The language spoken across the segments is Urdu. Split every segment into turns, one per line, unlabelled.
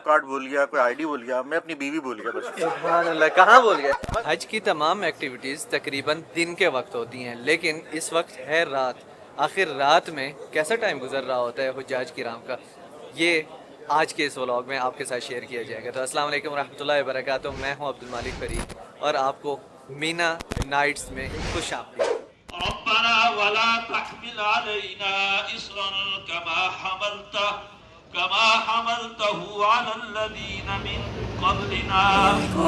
کارڈ بھول گیا, کوئی ID بھول گیا, میں اپنی بیوی بھول گیا بس.
سبحان اللہ, کہاں بول گئے. حج کی تمام ایکٹیویٹیز تقریباً دن کے وقت ہوتی ہیں, لیکن اس وقت ہے رات. آخر رات میں کیسا ٹائم گزر رہا ہوتا ہے حجاج کرام کا, یہ آج کے اس ولاگ میں آپ کے ساتھ شیئر کیا جائے گا. تو السلام علیکم ورحمۃ اللہ وبرکاتہ. میں ہوں عبد المالک فرید اور آپ کو مینا نائٹس میں خوش آمدید.
ربنا ولا تحمل علينا إصرا كما حملته على الذين من قبلنا.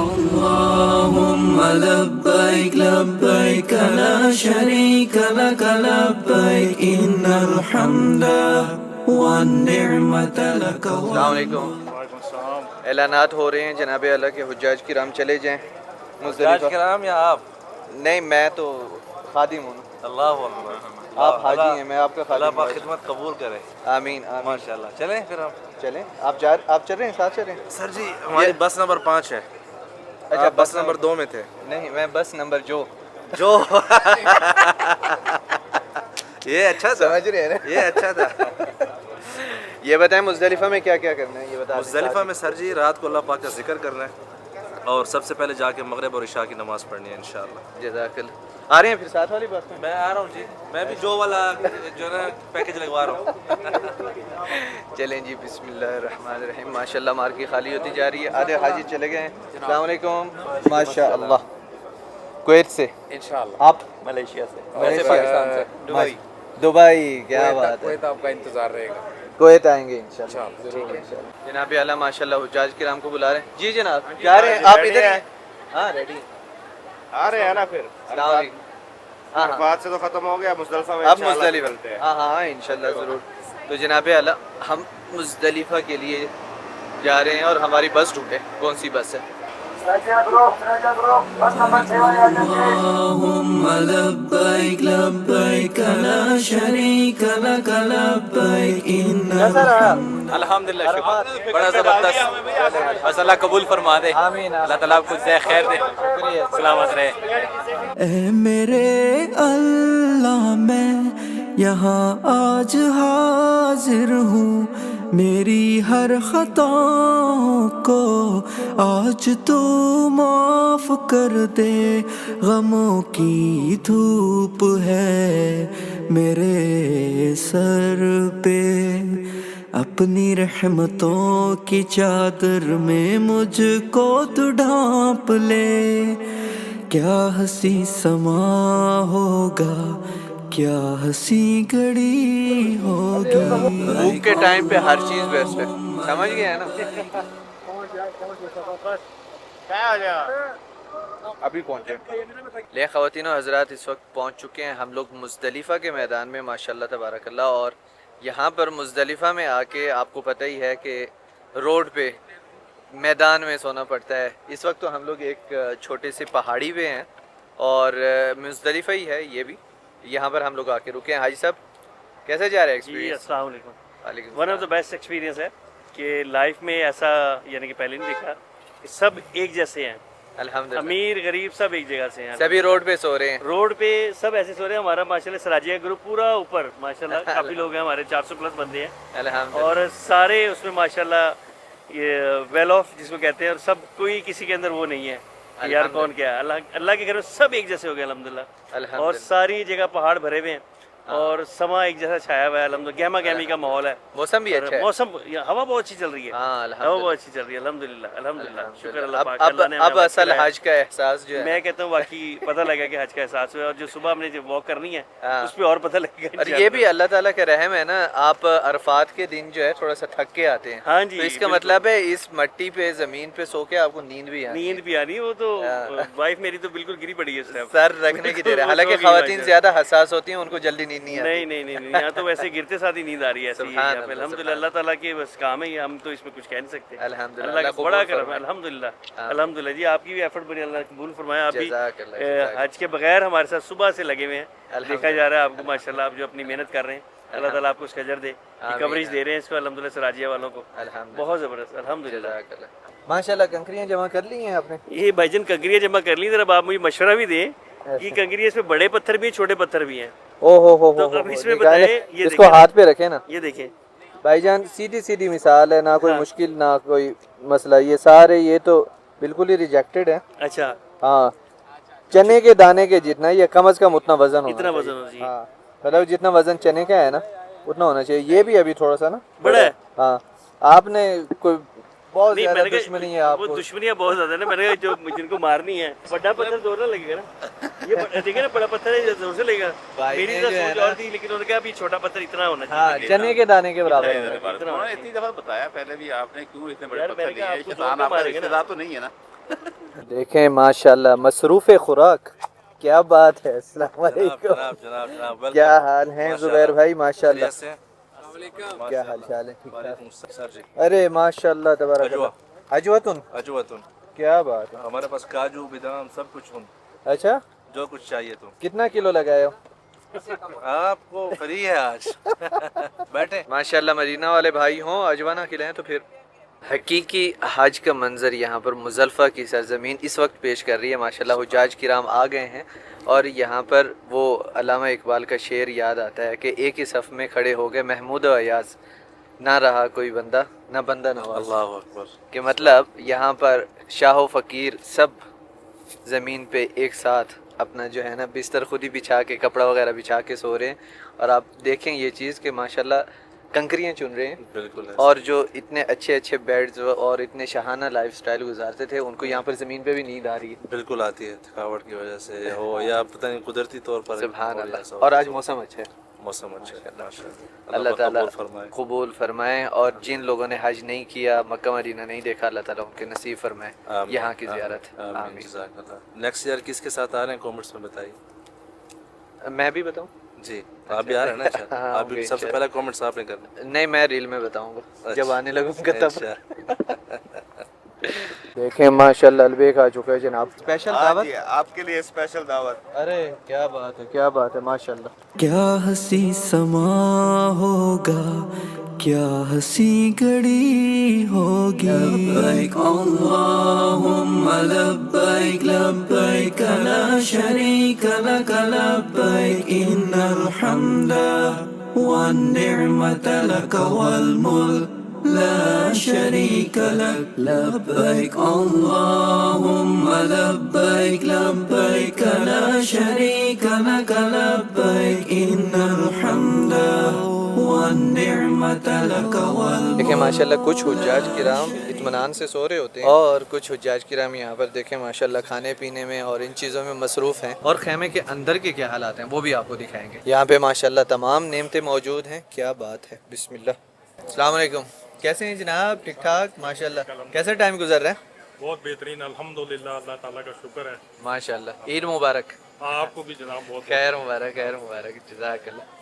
اللهم لبيك لبيك لا شريك لك لبيك إن الحمد والنعمة لك.
السلام علیکم.
وعلیکم السلام.
اعلانات ہو رہے ہیں جناب اللہ کے حجاج کرام چلے جائیں
حجاج کرام یا آپ؟
نہیں, میں تو خادم ہوں.
اللہ اکبر.
آپ حاجی ہیں, میں آپ کا
اللہ
خادم.
پاک خدمت قبول کرے.
آمین آمین.
ماشاءاللہ. چلیں پھر ہم
چلیں. آپ چل رہے ہیں, ساتھ چل رہے ہیں.
سر جی ہماری بس نمبر 5 ہے.
اچھا,
بس نمبر 2 میں تھے.
نہیں, میں بس نمبر جو
یہ اچھا تھا,
سمجھ رہے ہیں نا.
یہ اچھا تھا.
یہ بتائیں مزدلفہ میں کیا کیا کرنا ہے, یہ بتا.
مزدلفہ میں سر جی رات کو اللہ پاک کا ذکر کرنا ہے, اور سب سے پہلے جا کے مغرب اور عشاء کی نماز پڑھنی ہے انشاءاللہ.
جزاک اللہ. آ رہے ہیں پھر ساتھ والی بس میں.
میں آ رہا ہوں جی, میں بھی جو والا جو ہے نا پیکج لگوا رہا ہوں.
چلیں جی, بسم اللہ الرحمن الرحیم. ماشاءاللہ مارکی خالی ہوتی جا رہی ہے. آدھے حاجی چلے گئے ہیں. السلام علیکم. ماشاءاللہ. کویت سے
انشاءاللہ.
آپ
ملیشیا سے.
ویسے
پاکستان سے.
دبئی. دبئی, کیا بات ہے.
کویت آپ کا انتظار رہے گا.
کویت آئیں گے انشاءاللہ.
ضرور.
جناب اعلیٰ ماشاءاللہ حجاج کرام کو بلا رہے ہیں. جی جناب, کیا رہے ہیں آپ ادھر ہیں؟ ہاں ریڈی.
آ رہے ہیں نا پھر.
السلام علیکم. ہاں ہاں,
بات سے تو ختم ہو گیا, مزدلفہ میں
اب
انشاءاللہ
مزدلفہ.
نکلتے ہیں.
ہاں ہاں انشاءاللہ ضرور. تو جناب اعلیٰ ہم مزدلفہ کے لیے جا رہے ہیں اور ہماری بس ڈھونڈے کون سی بس ہے.
اللهم لبيك لبيك لا شريك لك لبيك إن الحمد.
الحمدللہ, شکر بڑا زبردست. بس اللہ قبول فرما دے.
آمین.
اللہ تعالیٰ آپ کو جزائے خیر دے,
شکریہ.
سلامت رہے.
اے میرے اللہ میں یہاں آج حاضر ہوں, میری ہر خطاؤں کو آج تو معاف کر دے. غموں کی دھوپ ہے میرے سر پہ, اپنی رحمتوں کی چادر میں مجھ کو تو ڈھانپ لے. کیا ہنسی سما ہوگا, کیا ہنسی گھڑی ہوگی.
بھوک کے ٹائم پہ ہر چیز بیسٹ ہے, سمجھ گئے ہیں نا. ابھی پہنچے. لے خواتین و حضرات, اس وقت پہنچ چکے ہیں ہم لوگ مزدلفہ کے میدان میں ماشاءاللہ تبارک اللہ. اور یہاں پر مزدلفہ میں آ کے آپ کو پتہ ہی ہے کہ روڈ پہ میدان میں سونا پڑتا ہے. اس وقت تو ہم لوگ ایک چھوٹے سے پہاڑی پہ ہیں اور مزدلفہ ہی ہے یہ بھی. یہاں پر ہم لوگ آ کے رکے ہیں. حاجی صاحب کیسے جا رہے ہیں
جی
ایکسپیرینس؟
السلام علیکم.
وعلیکم
one of the best experience ہے کہ لائف میں ایسا یعنی کہ پہلے نہیں دیکھا کہ سب ایک جیسے ہیں.
الحمدللہ.
امیر غریب سب ایک جگہ سے ہیں.
سبھی روڈ پہ سو رہے ہیں.
روڈ پہ سب ایسے سو رہے ہیں. ہمارا ماشاءاللہ سراجیہ گروپ پورا اوپر ماشاءاللہ کافی لوگ ہیں, ہمارے 400 پلس بندے ہیں,
الحمدللہ.
اور سارے اس میں ماشاءاللہ یہ ویل آف جس کو کہتے ہیں, اور سب کوئی کسی کے اندر وہ نہیں ہے کہ یار کون کیا ہے. اللہ کے گھر میں سب ایک جیسے ہو گئے الحمدللہ. اور ساری جگہ پہاڑ بھرے ہوئے ہیں اور سما ایک جیسا چھایا ہوا ہے الحمدللہ. گہما گہمی کا ماحول ہے.
موسم بھی اچھا ہے.
موسم ہوا بہت اچھی چل رہی ہے.
ہاں
ہوا بہت اچھی چل رہی ہے الحمدللہ. الحمدللہ شکر اللہ پاک.
اب اصل حج کا احساس جو ہے
میں کہتا ہوں واقعی پتہ لگا کہ حج کا احساس ہوا, اور جو صبح ہم نے جو واک کرنی ہے اس پہ اور پتہ لگے گا.
اور یہ بھی اللہ تعالیٰ کا رحم ہے نا, آپ عرفات کے دن جو ہے تھوڑا سا تھک کے آتے ہیں.
ہاں جی,
تو اس کا مطلب ہے اس مٹی پہ زمین پہ سو کے آپ کو نیند بھی آتی ہے.
نیند بھی آ رہی ہے. وہ تو وائف میری تو بالکل گری پڑی ہے اس ٹائم,
سر رکھنے کی دیر ہے. حالانکہ خواتین زیادہ حساس ہوتی ہیں, ان کو جلدی نیند نہیں آتی.
نہیں, یہاں تو ویسے گرتے ساتھ ہی نیند آ رہی ہے ایسی. الحمدللہ اللہ تعالیٰ کے بس کام ہے یہ, ہم تو اس میں کچھ کہہ نہیں سکتے.
الحمدللہ
اللہ کا بڑا کرم ہے الحمدللہ. الحمدللہ جی, آپ کی بھی ایفرٹ بڑی اللہ قبول فرمایا. آپ بھی حج کے بغیر ہمارے ساتھ صبح سے لگے ہوئے ہیں, دیکھا جا رہا ہے آپ کو ماشاءاللہ. آپ جو اپنی محنت کر رہے ہیں اللہ تعالیٰ آپ کو اس کا اجر دے, کوریج دے رہے ہیں اس کو الحمدللہ سراجیہ والوں کو. بہت زبردست الحمدللہ.
ماشاءاللہ. کنکریاں جمع کر لی ہیں آپ نے؟
یہ بھائی جان کنکریاں جمع کر لی. ذرا آپ مجھے مشورہ بھی دیں کہ کنکریاں اس میں بڑے پتھر بھی ہیں چھوٹے پتھر بھی ہیں.
او ہو
تو اب اس میں بتائیں,
اس کو ہاتھ پہ رکھے نا,
یہ دیکھیں
بھائی جان سیدھی سیدھی مثال ہے, نہ کوئی مشکل نہ کوئی مسئلہ, یہ سارے یہ تو بالکل ہی ریجیکٹڈ ہے.
اچھا
ہاں چنے کے دانے کے جتنا, یہ کم از کم اتنا وزن ہونا
اتنا
چاہیے.
وزن ہونا چاہیے.
ہاں مطلب جتنا وزن چنے کا ہے نا اتنا ہونا چاہیے. یہ بھی ابھی تھوڑا سا نا
بڑا ہے.
ہاں آپ نے کوئی بہت
نہیں
زیادہ
میں نے
دشمنی ہے آپ
وہ
کو.
دشمنیاں بہت زیادہ ہیں نا, میں نے کہا جو جن کو مارنی ہے بڑا پتھر زور نہ لگے گا نا, یہ دیکھیں نا بڑا پتھر ہے زور سے لگے گا. میری تو سوچ اور تھی لیکن انہوں نے کہا ابھی چھوٹا پتھر اتنا ہونا
ہاں
چاہیے.
چنے کے دانے کے برابر ہونا چاہیے.
انہوں نے اتنی دفعہ بتایا پہلے بھی آپ نے کیوں اتنے بڑے
یار
پتھر
میں نے
لیے
کہا
ہیں,
آپ کو
شیطان
زور
آپ کا
مارے گا
رشتہ دار تو نہیں ہے نا.
دیکھیں ماشاءاللہ مصروف خوراک, کیا بات ہے. السلام علیکم,
جناب جناب جناب
کیا حال ہیں زبیر بھائی؟ ماشاءاللہ
سے
کیا حال چال ہے؟ ٹھیک ٹھاک.
سر جی
ارے ماشاءاللہ تبارک اللہ. اجوتن
اجوتن
کیا بات ہے.
ہمارے پاس کاجو بادام سب کچھ ہوں,
اچھا
جو کچھ چاہیے تو.
کتنا کلو لگائے ہو؟
آپ کو فری ہے آج. بیٹھے.
ماشاءاللہ مدینہ والے بھائی ہوں اجوانا کھلائیں تو پھر. حقیقی حج کا منظر یہاں پر مزدلفہ کی سرزمین اس وقت پیش کر رہی ہے. ماشاءاللہ حجاج کرام آ گئے ہیں اور یہاں پر وہ علامہ اقبال کا شعر یاد آتا ہے کہ ایک ہی صف میں کھڑے ہو گئے محمود و ایاز, نہ رہا کوئی بندہ نہ بندہ نواز.
اللہ اکبر.
کہ مطلب یہاں پر شاہ و فقیر سب زمین پہ ایک ساتھ اپنا جو ہے نا بستر خود ہی بچھا کے کپڑا وغیرہ بچھا کے سو رہے ہیں. اور آپ دیکھیں یہ چیز کہ ماشاءاللہ کنکریاں چن رہے ہیں,
بالکل ہے.
اور جو اتنے اچھے اچھے بیڈز اور اتنے شاہانہ لائف سٹائل گزارتے تھے ان کو یہاں پر زمین پہ بھی نیند آ رہی ہے.
بالکل آتی ہے, تھکاوٹ کی وجہ سے ہو یا پتہ نہیں قدرتی طور پر.
سبحان اللہ. اور آج موسم اچھا ہے,
موسم اچھا ہے ماشاءاللہ.
اللہ تعالیٰ
قبول فرمائے.
قبول فرمائیں. اور جن لوگوں نے حج نہیں کیا, مکہ مدینہ نہیں دیکھا, اللہ تعالیٰ ان کے نصیب فرمائے
آمین.
یہاں کی زیارت.
آمین.
آمین.
جزاک اللہ. نیکسٹ ایئر کس کے ساتھ آ رہے ہیں کامنٹس میں بتائیے.
میں بھی بتاؤں؟
جی آپ بھی آ رہے ہیں نا. اچھا آپ بھی سب سے پہلا کامنٹس آپ نے کرنا.
نہیں میں ریل میں بتاؤں گا جب آنے لگوں گا تب.
اچھا.
دیکھیں ماشاءاللہ البیک آ چکا ہے جناب. اسپیشل دعوت
آپ کے لیے اسپیشل دعوت.
ارے کیا بات ہے, کیا بات ہے ماشاءاللہ.
کیا ہنسی سما ہوگا, کیا ہنسی گھڑی ہوگی. لبیک اللہم لبیک لبیک لا شریک لک لبیک ان الحمد والنعمت لک والملک لا شریک لک. لبیک اللہم لبیک لبیک لا شریک لک لبیک ان الحمد والنعمت لک والملک.
دیکھیں ماشاءاللہ کچھ حجاج کرام اطمینان سے سو رہے ہوتے ہیں اور کچھ حجاج کرام یہاں پر دیکھیں ماشاءاللہ کھانے پینے میں اور ان چیزوں میں مصروف ہیں. اور خیمے کے اندر کے کیا حالات ہیں وہ بھی آپ کو دکھائیں گے. یہاں پہ ماشاءاللہ تمام نعمتیں موجود ہیں. کیا بات ہے, بسم اللہ. السلام علیکم, کیسے ہیں جناب؟ ٹھیک ٹھاک ماشاءاللہ. کیسے ٹائم گزر رہا ہے؟
بہت بہترین الحمدللہ, اللہ تعالیٰ کا شکر ہے.
ماشاءاللہ. عید مبارک.
آپ کو بھی جناب بہت
خیر مبارک, خیر مبارک, جزاک اللہ.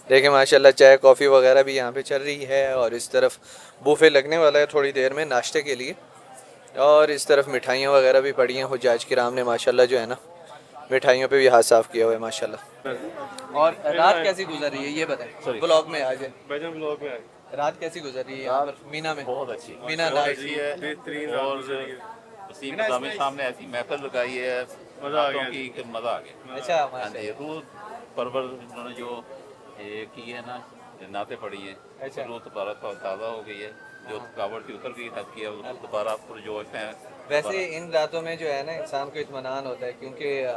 دیکھیں ماشاءاللہ چائے کافی وغیرہ بھی یہاں پہ چل رہی ہے اور اس طرف بوفے لگنے والا ہے تھوڑی دیر میں ناشتے کے لیے. اور اس طرف مٹھائیاں وغیرہ بھی پڑی ہیں. حجاج کرام نے ماشاءاللہ جو ہے نا مٹھائیوں پہ بھی ہاتھ صاف کیا ہوا ہے ماشاءاللہ. اور رات کیسی گزر رہی ہے یہ بتائیں, بلاگ میں آ جائیں.
بیجن بلاک میں
رات کیسی گزر رہی ہے یہاں پر مینا میں؟
بہت اچھی,
مینا نائٹ.
بہترین.
اور وسیم نظامی صاحب نے ایسی محفل لگائی ہے, مزہ آ گیا, مزہ آ گیا.
اچھا
ہاں جی, روح پرور انہوں نے جو کی ہے نا نعتیں پڑھی ہیں, روح دوبارہ تازہ ہو گئی ہے. جو تھکاوٹ کی اتر گئی حد کی ہے, دوبارہ پرجوش ہیں.
ویسے ان راتوں میں جو ہے نا انسان کو اطمینان ہوتا ہے کیونکہ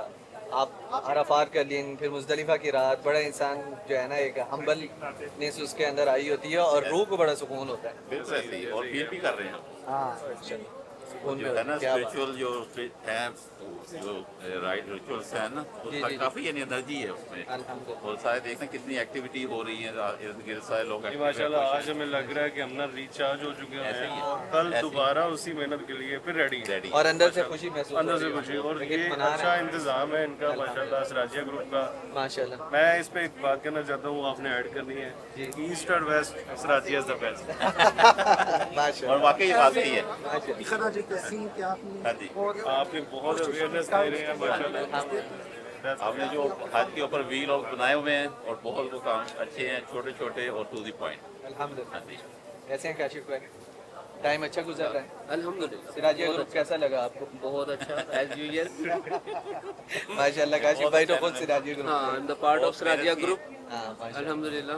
آپ عرفات کا دن پھر مزدلفہ کی رات, بڑا انسان جو ہے نا ایک ہمبل نیس اس کے اندر آئی ہوتی ہے اور روح کو بڑا سکون ہوتا ہے.
بالکل ایسے ہی, اور فیل بھی کر رہے ہیں.
ہاں
جو ہے نا اسپریچول جو ہیں, جو رائٹ ریچولس ہیں نا, کافی یعنی انرجی ہے اس میں. اور سارے دیکھیں کتنی ایکٹیویٹی ہو رہی ہے ارد گرد, سارے لوگ
ماشاءاللہ. آج ہمیں لگ رہا ہے کہ ہم نا ریچارج ہو چکے ہیں اور کل دوبارہ اسی محنت کے لیے پھر ریڈی ہیں.
اور اندر سے خوشی محسوس
اندر سے خوشی, اور یہ اچھا انتظام ہے ان کا ماشاءاللہ سراجیہ گروپ کا
ماشاءاللہ.
میں اس پہ ایک بات کہنا چاہتا ہوں, آپ نے ایڈ کرنی ہے. ایسٹ اور waste Sirajia is the best.
اور واقعی یہ بات صحیح ہے. ہاں جی,
آپ نے بہت اویئرنیس دے رہے ہیں ماشاءاللہ.
آپ نے جو حج کے اوپر ویل اور بنائے ہوئے ہیں اور بہت وہ کام اچھے ہیں, چھوٹے چھوٹے اور ٹو دی پوائنٹ.
الحمدللہ.
ہاں جی,
کیسے ہیں کاشف بھائی؟ ٹائم اچھا گزر رہا ہے
الحمدللہ.
سراجیہ گروپ کیسا لگا آپ کو؟
بہت اچھا ایز یوزل.
ماشاءاللہ کاشف بھائی تو خود سراجیہ گروپ.
ہاں, the part of Sirajia group.
ہاں
الحمدللہ.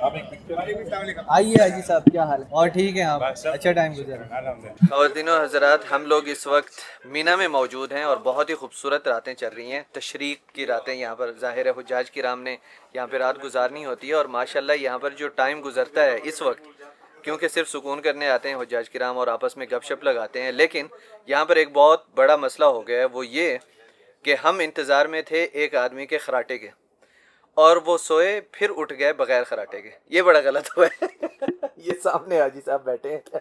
آئیے حاجی صاحب، کیا حال ہے؟ اور ٹھیک ہیں آپ؟ اچھا ٹائم گزرا؟ خواتین و حضرات، ہم لوگ اس وقت مینا میں موجود ہیں اور بہت ہی خوبصورت راتیں چل رہی ہیں، تشریق کی راتیں یہاں پر ظاہر ہے حجاج کرام نے یہاں پہ رات گزارنی ہوتی ہے، اور ماشاءاللہ یہاں پر جو ٹائم گزرتا ہے اس وقت، کیونکہ صرف سکون کرنے آتے ہیں حجاج کرام اور آپس میں گپ شپ لگاتے ہیں، لیکن یہاں پر ایک بہت بڑا مسئلہ ہو گیا ہے، وہ یہ کہ ہم انتظار میں تھے ایک آدمی کے خراٹے کے، اور وہ سوئے پھر اٹھ گئے بغیر خراٹے کے. یہ بڑا غلط ہوا ہے. یہ سامنے حاجی صاحب بیٹھے ہیں.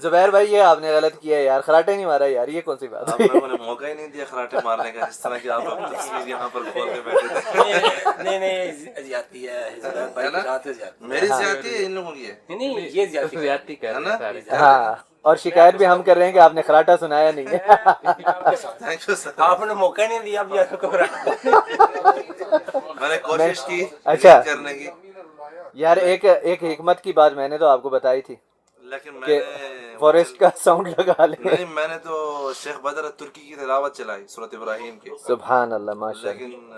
زبیر بھائی یہ آپ نے غلط کیا ہے یار، خراٹے نہیں مارا یار، یہ کون سی بات
آپ لوگوں نے موقع ہی نہیں دیا خراٹے مارنے کا، جس طرح کہ آپ لوگ تصویر یہاں پر کھول کے بیٹھے تھے.
نہیں زیادتی ہے
میری زیادتی ہے ان لوگوں کی ہے.
نہیں یہ زیادتی کر رہے ہیں سارے.
ہاں، اور شکایت بھی ہم کر رہے ہیں کہ آپ نے خراٹا سنایا نہیں ہے.
Thank you sir.
آپ نے موقع نہیں دیا اب یار کو.
میں نے کوشش کی
اچھا
کرنے کی،
یار ایک حکمت کی بات میں نے تو آپ کو بتائی تھی
لیکن میں
کہ
نے
فوریسٹ کا ساؤنڈ لگا لیں.
نہیں، میں نے تو شیخ بدر ترکی کی تلاوت چلائی سورۃ ابراہیم کی.
سبحان اللہ، ماشاء اللہ.
لیکن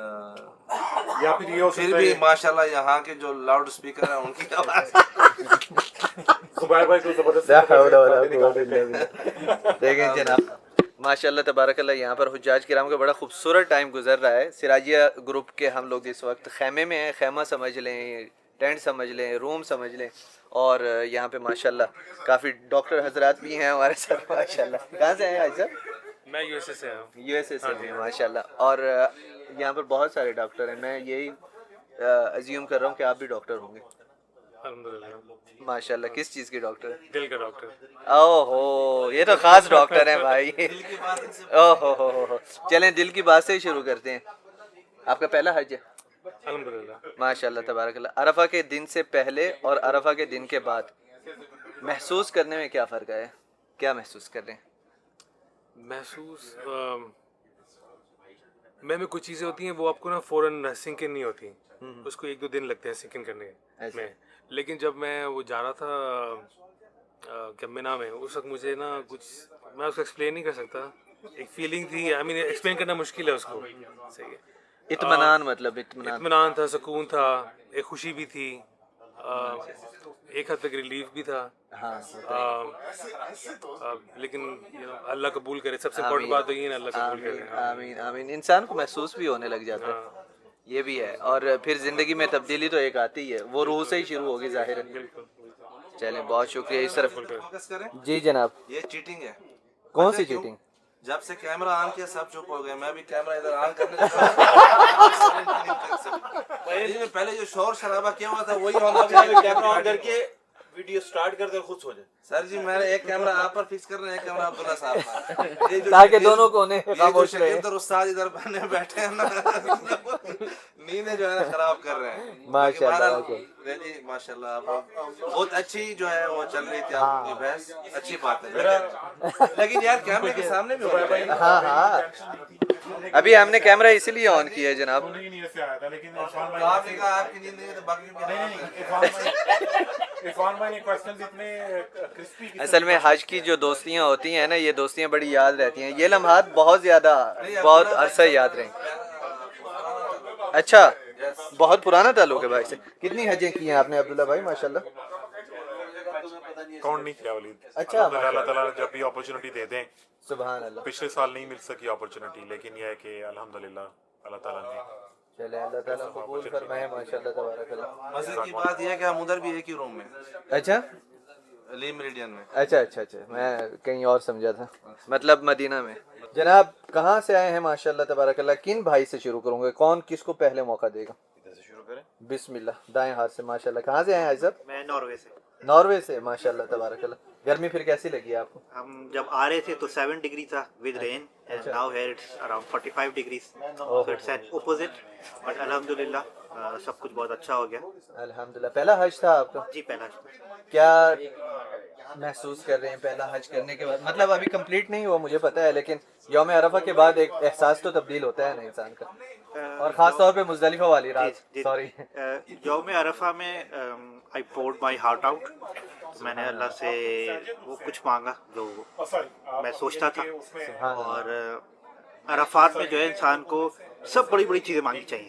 یا پھر یہ ہو
پھر
سکتا
بھی
ہے
ماشاءاللہ یہاں کے جو لاؤڈ اسپیکر ہیں ان کی آواز
زبیر بھائی کو زبردست
لا حول ولا قوت الا باللہ. دیکھیں جناب، ماشاء اللہ تبارک اللہ، یہاں پر حجاج کرام کا بڑا خوبصورت ٹائم گزر رہا ہے. سراجیہ گروپ کے ہم لوگ اس وقت خیمے میں ہیں. خیمہ سمجھ لیں، ٹینٹ سمجھ لیں، روم سمجھ لیں، اور یہاں پہ ماشاءاللہ کافی ڈاکٹر حضرات بھی ہیں ہمارے ساتھ ماشاءاللہ. کہاں سے ہیں حاج صاحب؟
میں یو ایس اے سے ہوں.
یو ایس اے سے ہیں ماشاءاللہ. اور یہاں پر بہت سارے ڈاکٹر ہیں، میں یہی ازیوم کر رہا ہوں کہ آپ بھی ڈاکٹر ہوں گے
الحمدللہ.
ماشاءاللہ. کس چیز کے ڈاکٹر؟
دل کا ڈاکٹر.
او ہو، یہ تو خاص ڈاکٹر ہیں بھائی. او ہو. چلیں دل کی بات سے ہی شروع کرتے ہیں. آپ کا پہلا حج ہے؟
الحمدللہ.
ماشاءاللہ تبارک اللہ. عرفہ کے دن سے پہلے اور عرفہ کے دن کے بعد محسوس کرنے میں کیا فرق ہے؟ کیا محسوس کر رہے ہیں؟
محسوس میں کچھ چیزیں ہوتی ہیں وہ آپ کو نا فوراً سنکن نہیں ہوتی، اس کو 1-2 دن لگتے ہیں سنکن کرنے میں. لیکن جب میں وہ جا رہا تھا کہ مینا میں، اس وقت مجھے نا کچھ میں اس کو ایکسپلین نہیں کر سکتا. ایک فیلنگ تھی، آئی مین ایکسپلین کرنا مشکل ہے اس کو. صحیح ہے.
اطمینان، مطلب
اطمینان تھا، سکون تھا، ایک خوشی بھی تھی، ایک حد تک ریلیف بھی تھا. لیکن اللہ قبول کرے، سب سے امپورٹنٹ بات تو یہ ہے اللہ قبول کرے.
آمین آمین. انسان کو محسوس بھی ہونے لگ جاتا ہے، یہ بھی ہے. اور پھر زندگی میں تبدیلی تو ایک آتی ہے، وہ روح سے ہی شروع ہوگی ظاہر ہے. چلیں بہت شکریہ. اس طرف جی جناب.
یہ چیٹنگ ہے.
کون سی چیٹنگ؟
جب سے کیمرہ آن کیا سب چپ ہو گئے. میں بھی کیمرہ ادھر آن کرنے پہلے جو شور شرابہ کیا ہوا تھا وہی ہونا چاہیے. کیمرہ آن کر کے ویڈیو سٹارٹ کر دیں، خود سو جائے. سر جی میں نے ایک کیمرہ آپ پر فکس کر رہے ہیں، ایک کیمرہ عبداللہ صاحب پر،
تاکہ دونوں کونے خاموش رہے.
ادھر استاد ادھر بنے بیٹھے ہیں نا، نیندیں جو ہے نا خراب کر رہے ہیں.
ماشاءاللہ
ماشاءاللہ بہت اچھی جو ہے وہ چل رہی تھی آپ کی بحث، اچھی بات ہے. لیکن یار کیمرے کے سامنے بھی ہو رہا ہے.
ہاں ابھی ہم نے کیمرہ اسی لیے آن کیا ہے جناب.
آپ کی نیند نہیں تو باقی
اصل میں حج کی جو دوستیاں ہوتی ہیں نا، یہ دوستیاں بڑی یاد رہتی ہیں. یہ لمحات بہت زیادہ، بہت عرصہ یاد رہیں. اچھا، بہت پرانا تعلق ہے بھائی سے. کتنی حجیں کی ہیں آپ نے عبداللہ بھائی؟ ماشاءاللہ
کاؤنٹ نہیں کیا ولید.
اچھا،
اللہ تعالیٰ جب بھی اپرچونٹی دے دیں.
سبحان اللہ.
پچھلے سال نہیں مل سکی اپرچونٹی، لیکن یہ ہے کہ الحمدللہ اللہ تعالیٰ نے.
چلے اللہ تعالیٰ قبول فرمائے. ماشاءاللہ تبارک اللہ.
مزے کی بات یہ ہے کہ ہم ادھر بھی ایک ہی روم میں.
اچھا
لی میریڈین میں.
اچھا میں کہیں اور سمجھا تھا، مطلب مدینہ میں. جناب کہاں سے آئے ہیں؟ ماشاءاللہ تبارک اللہ. کن بھائی سے شروع کروں گے؟ کون کس کو پہلے موقع دے گا؟
ادھر سے شروع کریں.
بسم اللہ. دائیں ہاتھ سے. ماشاءاللہ. کہاں سے آئے ہیں حاج صاحب؟
میں ناروے سے.
ناروے سے. ماشاءاللہ تبارک اللہ. گرمی پھر کیسی لگی آپ کو؟
ہم جب آ رہے تھے تو 7 ڈگری تھا with rain, and now here it's around 45 degrees, so it's at opposite. But الحمدللہ سب کچھ بہت اچھا ہو گیا.
الحمدللہ. پہلا حج تھا آپ کا؟
جی پہلا.
کیا محسوس کر رہے ہیں پہلا حج کرنے کے بعد؟ مطلب ابھی کمپلیٹ نہیں ہوا مجھے پتا ہے، لیکن یوم عرفہ کے بعد ایک احساس تو تبدیل ہوتا ہے نا انسان کا، اور خاص طور پہ مزدلفہ والی رات. سوری،
یوم عرفہ میں آئی پورڈ مائی ہارٹ آؤٹ. میں نے اللہ سے وہ کچھ مانگا جو میں سوچتا تھا. اور عرفات میں جو ہے انسان کو سب بڑی بڑی چیزیں مانگنی چاہیے.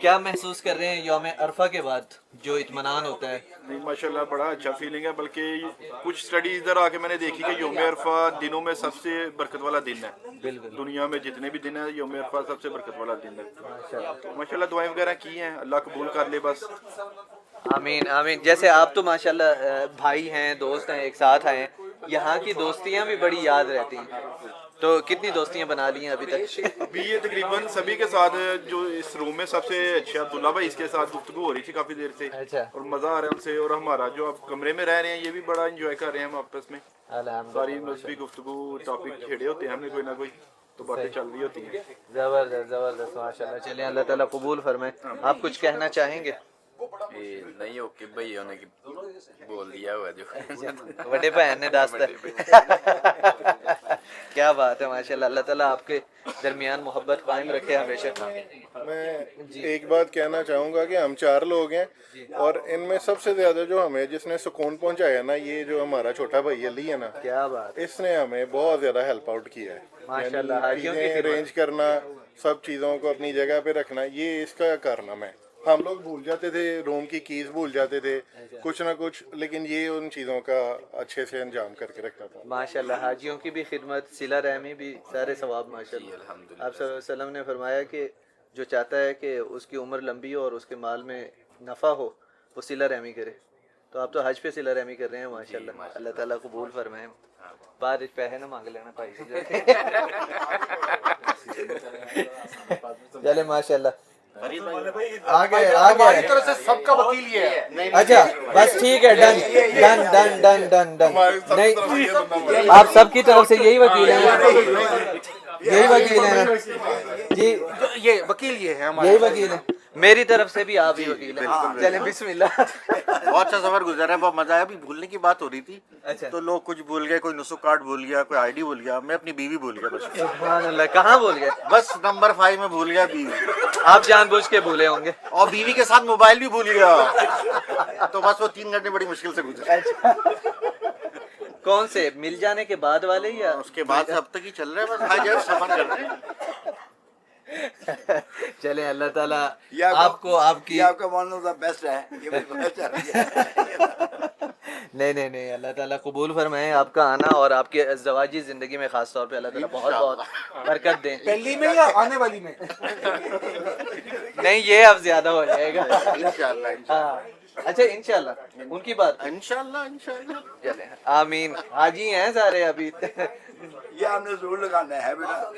کیا محسوس کر رہے ہیں یوم عرفہ کے بعد جو اطمینان ہوتا ہے؟
نہیں ماشاءاللہ بڑا اچھا فیلنگ ہے، بلکہ کچھ سٹڈی ادھر آ کے میں نے دیکھی کہ یوم عرفہ دنوں میں سب سے برکت والا دن ہے،
بالکل
دنیا میں جتنے بھی دن ہیں یوم عرفہ سب سے برکت والا دن ہے. ماشاءاللہ دعائیں وغیرہ کی ہیں، اللہ قبول کر لے بس.
آمین آمین. جیسے آپ تو ماشاءاللہ بھائی ہیں، دوست ہیں، ایک ساتھ آئے ہیں، یہاں کی دوستیاں بھی بڑی یاد رہتی ہیں، تو کتنی دوستیاں بنا لی ہیں ابھی تک؟
ابھی یہ تقریباً سبھی کے ساتھ جو اس روم میں سب سے اچھا عبداللہ بھائی، اس کے ساتھ گفتگو ہو رہی تھی کافی دیر سے، اور مزہ آ رہا ہے ان سے، اور ہمارا جو اب کمرے میں رہ رہے ہیں یہ بھی بڑا انجوائے کر رہے ہیں ہم آپس میں. ساری مذہبی گفتگو ٹاپک چھیڑے ہوتے ہیں ہم نے کوئی نہ کوئی، تو باتیں چل رہی ہوتی ہیں.
زبردست زبردست ماشاءاللہ. چلیں اللہ تعالیٰ قبول فرمائے. آپ کچھ کہنا چاہیں گے؟
نہیں اوکے بھائی نے بول دیا ہوا جو
بڑے بہن نے داستا. کیا بات ہے ماشاءاللہ. اللہ تعالیٰ آپ کے درمیان محبت قائم رکھے ہمیشہ.
میں ایک بات کہنا چاہوں گا کہ ہم 4 لوگ ہیں، اور ان میں سب سے زیادہ جو ہمیں جس نے سکون پہنچایا نا، یہ جو ہمارا چھوٹا بھائی علی ہے نا،
کیا بات،
اس نے ہمیں بہت زیادہ ہیلپ آؤٹ کیا ہے.
ماشاءاللہ.
چیزیں ارینج کرنا، سب چیزوں کو اپنی جگہ پہ رکھنا، یہ اس کا کارنامہ ہے. ہم لوگ بھول جاتے تھے، روم کی کیز بھول جاتے تھے، کچھ نہ کچھ، لیکن یہ ان چیزوں کا اچھے سے انجام کر کے رکھتا تھا.
ماشاءاللہ. حاجیوں کی بھی خدمت، صلہ رحمی بھی، سارے ثواب ماشاءاللہ. آپ صلی اللہ علیہ وسلم نے فرمایا کہ جو چاہتا ہے کہ اس کی عمر لمبی ہو اور اس کے مال میں نفع ہو، وہ صلہ رحمی کرے. تو آپ تو حج پہ صلہ رحمی کر رہے ہیں ماشاءاللہ. اللہ تعالیٰ قبول فرمائے. بعد پیسے نہ مانگ لینا بھائی سے. چلے ماشاءاللہ. آگے
طرف سے سب کا وکیل یہ ہے.
اچھا بس ٹھیک ہے، done done done done done done. نہیں آپ سب کی طرف سے یہی وکیل ہیں، یہی وکیل ہیں جی،
یہ وکیل یہ ہے
یہی وکیل ہیں. میری طرف سے بھی آپ ہی وکیل ہیں. چلیں بسم اللہ.
بہت اچھا سفر گزرا ہے، بہت مزہ آیا. ابھی بھولنے کی بات ہو رہی تھی تو لوگ کچھ بھول گئے، کوئی نسخ کارڈ بھول گیا، کوئی آئی ڈی بھول گیا. میں اپنی بیوی بھول گیا بس.
سبحان اللہ. کہاں بھول گئے؟
بس نمبر 5 میں بھول گیا بیوی.
آپ جان بوجھ کے بھولے ہوں گے.
اور بیوی کے ساتھ موبائل بھی بھول گیا. تو بس وہ 3 گھنٹے بڑی مشکل سے گزرے.
کون سے، مل جانے کے بعد والے یا
اس کے بعد سے اب تک ہی چل رہے ہیں، بس آج سفر کر رہے ہیں.
چلیں اللہ تعالیٰ آپ کو آپ کی
آپ کا ون آف دا بیسٹ ہے.
نہیں نہیں نہیں، اللہ تعالیٰ قبول فرمائے آپ کا آنا، اور آپ کے ازدواجی زندگی میں خاص طور پہ اللہ تعالیٰ بہت بہت برکت دیں.
پہلی میں یا آنے والی میں؟
نہیں یہ اب زیادہ ہو جائے گا
انشاءاللہ.
ہاں اچھا انشاءاللہ ان کی بات.
انشاءاللہ.
چلیں آمین. حاجی ہیں سارے ابھی.
یہ ہم نے ضرور لگانا ہے بیٹا.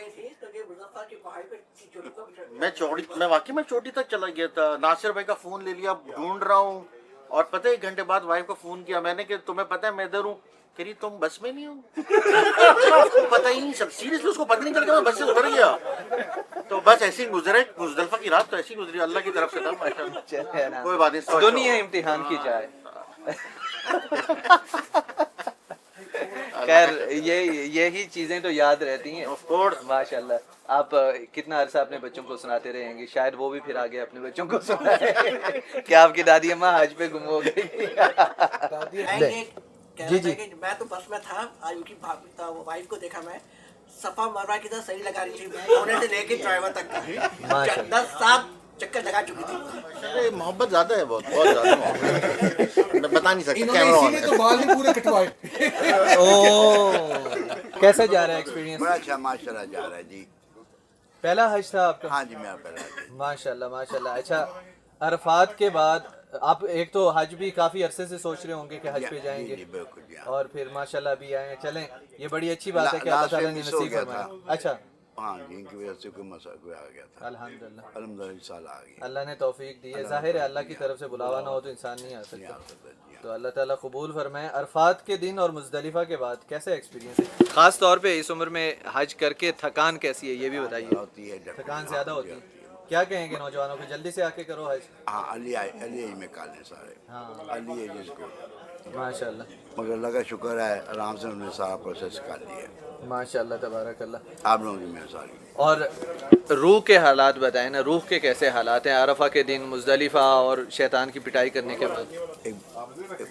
میں واقعی میں چوٹی تک چلا گیا تھا. ناصر بھائی کا فون لے لیا، ڈھونڈ رہا ہوں، اور پتہ 1 گھنٹے بعد وائف کو فون کیا میں نے کہ تمہیں پتہ ہے میں ادھر ہوں. کہ رہی تم بس میں نہیں ہو. پتہ ہی نہیں، سب سیریسلی اس کو پتہ نہیں چل گیا، میں بس سے اتر گیا. تو بس ایسی گزرے مزدلفہ کی رات، تو ایسی گزری، اللہ کی طرف سے تھا ماشاءاللہ. کوئی بات نہیں،
دنیا امتحان کی جائے. خیر یہی چیزیں تو یاد رہتی ہیں ماشاء اللہ. آپ کتنا عرصہ اپنے بچوں کو سناتے رہیں گے، شاید وہ بھی پھر آگے اپنے بچوں کو سنائے کہ آپ کی دادی اماں حج پہ گم ہو گئی. جی جی
میں تو بس میں تھا، آج ان کی وائف کو دیکھا، میں صفا مروا کی طرح صحیح لگا رہی تھی، ہونے سے لے کے ڈرائیور تک کا 10-7 چکر لگا چکی تھی.
محبت زیادہ ہے، بہت بہت زیادہ محبت. میں بتا نہیں سکتا. کیمرہ آن ہے.
تو بال بھی پورے کٹوائے.
کیسا جا رہا ہے ایکسپیرینس؟
بڑا اچھا ماشاءاللہ جا رہا ہے جی.
پہلا حج تھا آپ کا؟
ہاں جی میرا پہلا حج.
ماشاءاللہ ماشاءاللہ. اچھا عرفات کے بعد آپ ایک تو حج بھی کافی عرصے سے سوچ رہے ہوں گے کہ حج پہ جائیں گے، اور پھر ماشاءاللہ ابھی آئے ہیں. چلیں یہ بڑی اچھی بات ہے کہ اللہ تعالیٰ نے نصیب فرمایا. اچھا
ہاں جی، ان کی وجہ سے کوئی مسئلہ کوئی آ گیا تھا.
الحمدللہ
الحمدللہ اس سال آ گیا.
اللہ نے توفیق دی ہے. ظاہر ہے اللہ کی طرف سے بلاوا نہ ہو تو انسان نہیں آ سکتا. تو اللہ تعالیٰ قبول فرمائے. عرفات کے دن اور مزدلفہ کے بعد کیسا ایکسپیرینس ہے، خاص طور پہ اس عمر میں حج کر کے؟ تھکان کیسی ہے یہ بھی بتائیے. تھکان زیادہ ہوتی ہے. کیا کہیں گے نوجوانوں کو، جلدی سے آ کے کرو حج؟
ہاں علی میں کال ہیں سارے.
ہاں
علی جس کو
ماشاءاللہ.
مگر اللہ کا شکر ہے آرام سے انہوں نے سارا پروسیس کر لیا.
ماشاءاللہ تبارک اللہ.
آپ لوگوں کی مہربانی.
اور روح کے حالات بتائیں نا، روح کے کیسے حالات ہیں عرفہ کے دن، مزدلفہ اور شیطان کی پٹائی کرنے کے بعد؟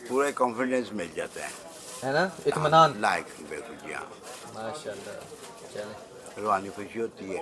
پورا کانفیڈنس مل جاتا
ہے نا، اطمینان
لائق. بالکل جی ہاں
ماشاءاللہ. چلیں
روحانی خوشی ہوتی ہے.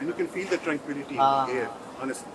And you can feel the tranquility here, honestly.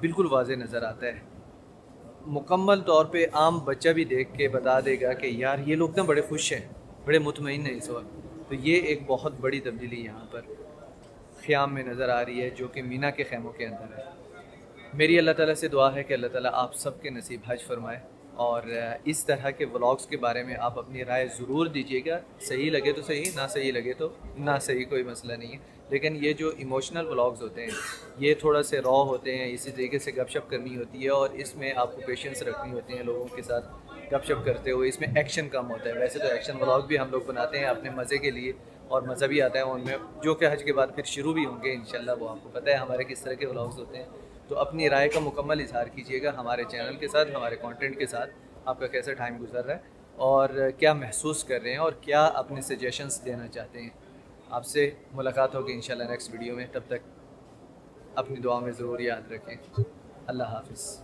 بالکل واضح نظر آتا ہے. مکمل طور پہ عام بچہ بھی دیکھ کے بتا دے گا کہ یار یہ لوگ تو بڑے خوش ہیں, بڑے مطمئن ہیں اس وقت. تو یہ ایک بہت بڑی تبدیلی یہاں پر خیام میں نظر آ رہی ہے جو کہ مینا کے خیموں کے اندر ہے. میری اللہ تعالیٰ سے دعا ہے کہ اللہ تعالیٰ آپ سب کے نصیب حج فرمائے, اور اس طرح کے ولاگس کے بارے میں آپ اپنی رائے ضرور دیجیے گا. صحیح لگے تو صحیح, نہ صحیح لگے تو نہ صحیح, کوئی مسئلہ نہیں ہے. لیکن یہ جو ایموشنل ولاگز ہوتے ہیں یہ تھوڑا سے را ہوتے ہیں, اسی طریقے سے گپ شپ کرنی ہوتی ہے, اور اس میں آپ کو پیشنس رکھنی ہوتی ہیں لوگوں کے ساتھ گپ شپ کرتے ہوئے. اس میں ایکشن کم ہوتا ہے. ویسے تو ایکشن ولاگ بھی ہم لوگ بناتے ہیں اپنے مزے کے لیے, اور مزہ بھی آتا ہے ان میں, جو کہ حج کے بعد پھر شروع بھی ہوں گے انشاءاللہ. وہ آپ کو پتہ ہے ہمارے کس طرح کے ولاگز ہوتے ہیں. تو اپنی رائے کا مکمل اظہار کیجیے گا ہمارے چینل کے ساتھ, ہمارے کانٹینٹ کے ساتھ. آپ کا کیسا ٹائم گزر رہا ہے اور کیا محسوس کر رہے ہیں اور کیا اپنے سجیشنز دینا چاہتے ہیں. آپ سے ملاقات ہوگی انشاءاللہ نیکسٹ ویڈیو میں. تب تک اپنی دعا میں ضرور یاد رکھیں. اللہ حافظ.